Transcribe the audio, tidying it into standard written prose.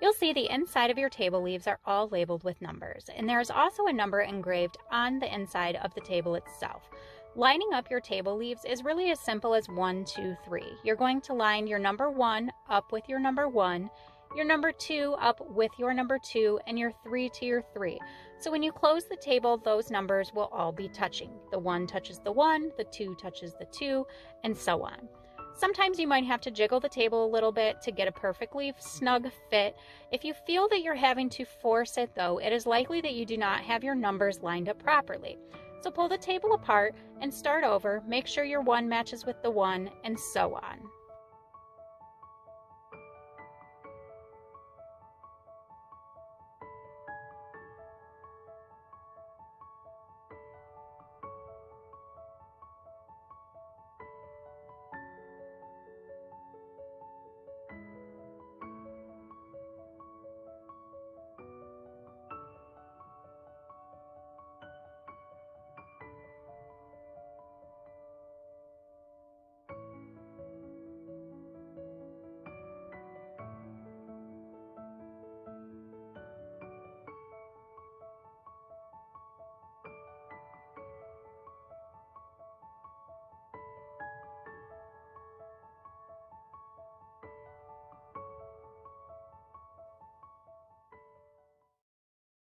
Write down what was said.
You'll see the inside of your table leaves are all labeled with numbers, and there is also a number engraved on the inside of the table itself. Lining up your table leaves is really as simple as 1, 2, 3. You're going to line your number 1 up with your number 1, your number 2 up with your number 2, and your 3 to your 3. So when you close the table, those numbers will all be touching. The 1 touches the 1, the 2 touches the 2, and so on. Sometimes you might have to jiggle the table a little bit to get a perfectly snug fit. If you feel that you're having to force it though, it is likely that you do not have your numbers lined up properly. So pull the table apart and start over. Make sure your 1 matches with the 1, and so on.